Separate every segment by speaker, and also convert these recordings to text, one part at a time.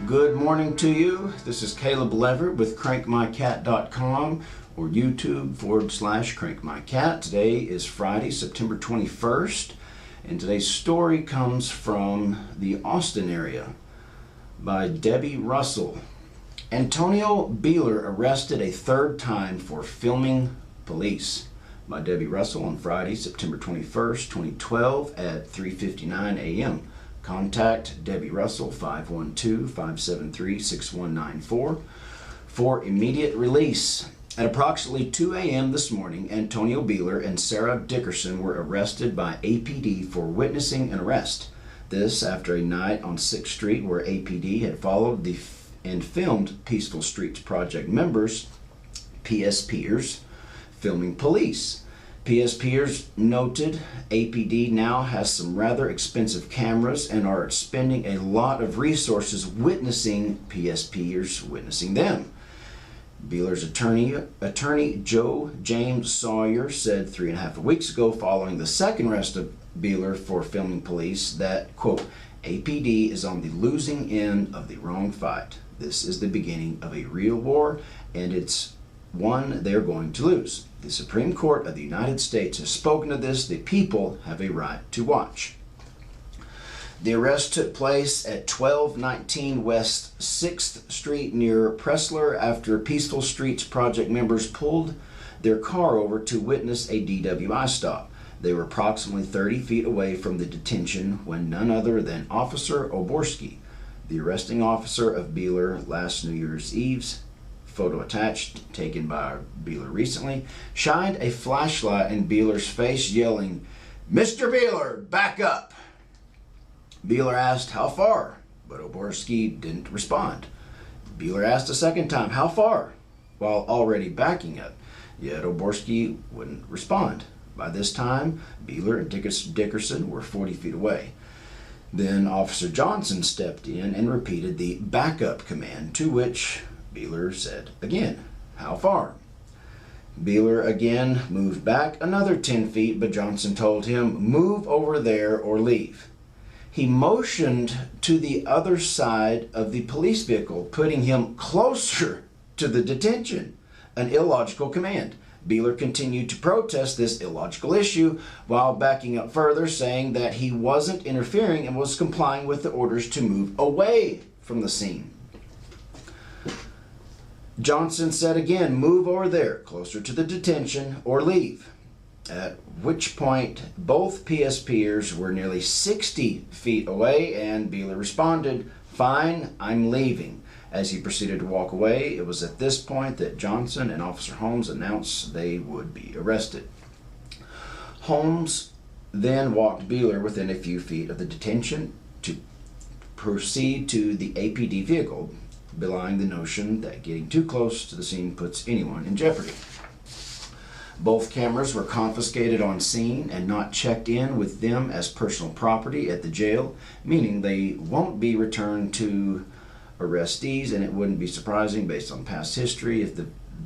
Speaker 1: Good morning to you. This is Caleb Leverett with crankmycat.com or YouTube/crankmycat. Today is Friday, September 21st, and today's story comes from the Austin area by Debbie Russell. Antonio Buehler arrested a third time for filming police, by Debbie Russell on Friday, September 21st, 2012 at 3:59 a.m. Contact Debbie Russell 512-573-6194 for immediate release. At approximately 2 a.m. this morning, Antonio Buehler and Sarah Dickerson were arrested by APD for witnessing an arrest. This after a night on 6th Street where APD had followed and filmed Peaceful Streets Project members, PSPers, filming police. PSPers noted APD now has some rather expensive cameras and are spending a lot of resources witnessing PSPers witnessing them. Buehler's attorney Joe James Sawyer said 3.5 weeks ago, following the second arrest of Buehler for filming police, that, quote, APD is on the losing end of the wrong fight. This is the beginning of a real war, and it's one they're going to lose. The Supreme Court of the United States has spoken to this. The people have a right to watch. The arrest took place at 1219 West 6th Street near Pressler after Peaceful Streets Project members pulled their car over to witness a DWI stop. They were approximately 30 feet away from the detention when none other than Officer Oborski, the arresting officer of Buehler last New Year's Eve's, photo attached, taken by Buehler recently, shined a flashlight in Buehler's face, yelling, "Mr. Buehler, back up!" Buehler asked, "How far?" But Oborski didn't respond. Buehler asked a second time, "How far?" while already backing up. Yet Oborski wouldn't respond. By this time, Buehler and Dickerson were 40 feet away. Then Officer Johnson stepped in and repeated the backup command, to which Buehler said again, "How far?" Buehler again moved back another 10 feet, but Johnson told him, "Move over there or leave." He motioned to the other side of the police vehicle, putting him closer to the detention, an illogical command. Buehler continued to protest this illogical issue while backing up further, saying that he wasn't interfering and was complying with the orders to move away from the scene. Johnson said again, "Move over there, closer to the detention, or leave." At which point, both PSPers were nearly 60 feet away, and Buehler responded, "Fine, I'm leaving." As he proceeded to walk away, it was at this point that Johnson and Officer Holmes announced they would be arrested. Holmes then walked Buehler within a few feet of the detention to proceed to the APD vehicle, belying the notion that getting too close to the scene puts anyone in jeopardy. Both cameras were confiscated on scene and not checked in with them as personal property at the jail, meaning they won't be returned to arrestees, and it wouldn't be surprising based on past history if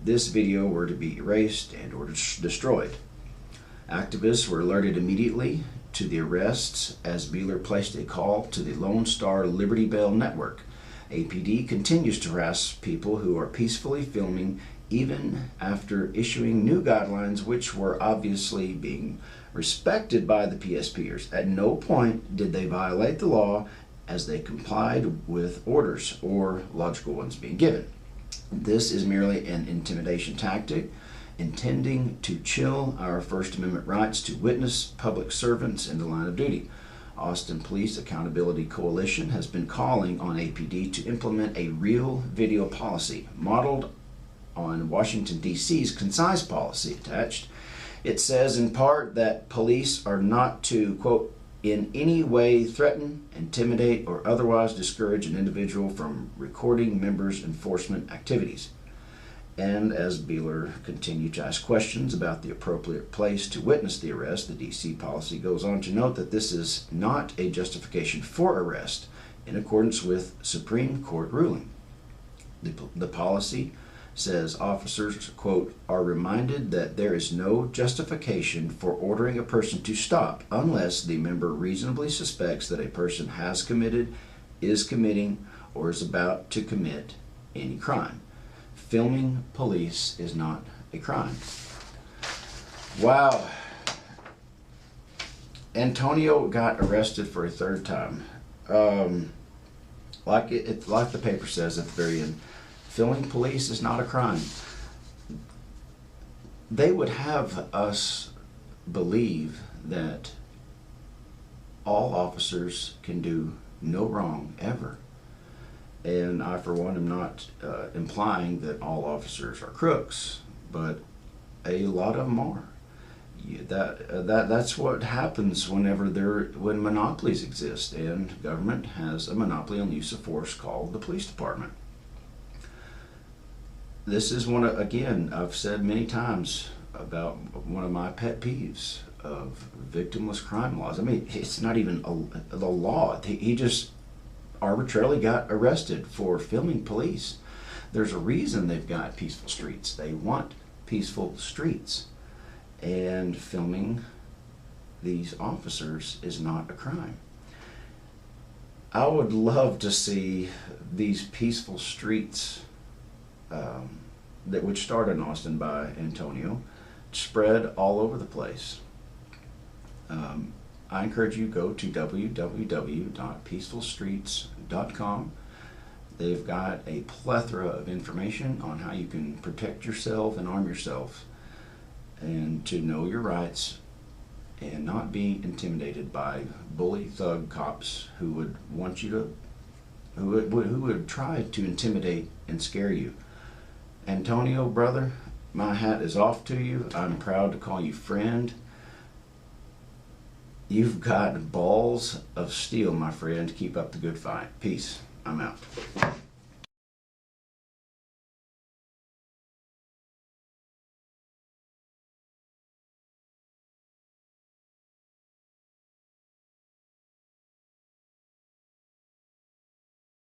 Speaker 1: this video were to be erased and or destroyed. Activists were alerted immediately to the arrests as Buehler placed a call to the Lone Star Liberty Bell network. APD continues to harass people who are peacefully filming even after issuing new guidelines which were obviously being respected by the PSPers. At no point did they violate the law as they complied with orders or logical ones being given. This is merely an intimidation tactic intending to chill our First Amendment rights to witness public servants in the line of duty. Austin Police Accountability Coalition has been calling on APD to implement a real video policy modeled on Washington, D.C.'s concise policy attached. It says in part that police are not to, quote, in any way threaten, intimidate, or otherwise discourage an individual from recording members' enforcement activities. And as Buehler continued to ask questions about the appropriate place to witness the arrest, the D.C. policy goes on to note that this is not a justification for arrest in accordance with Supreme Court ruling. The policy says officers, quote, are reminded that there is no justification for ordering a person to stop unless the member reasonably suspects that a person has committed, is committing, or is about to commit any crime. Filming police is not a crime. Wow. Antonio got arrested for a third time. Like the paper says at the very end, filming police is not a crime. They would have us believe that all officers can do no wrong ever. And I, for one, am not implying that all officers are crooks, but a lot of them are. That's what happens when monopolies exist, and government has a monopoly on the use of force called the police department. This is again, I've said many times about one of my pet peeves of victimless crime laws. I mean, it's not even the law. He just arbitrarily got arrested for filming police. There's a reason they've got peaceful streets. They want peaceful streets. And filming these officers is not a crime. I would love to see these peaceful streets which started in Austin by Antonio spread all over the place. I encourage you to go to www.peacefulstreets.com. They've got a plethora of information on how you can protect yourself and arm yourself, and to know your rights and not be intimidated by bully thug cops who would want you to, who would try to intimidate and scare you. Antonio, brother, my hat is off to you. I'm proud to call you friend. You've got balls of steel, my friend. Keep up the good fight. Peace. I'm out.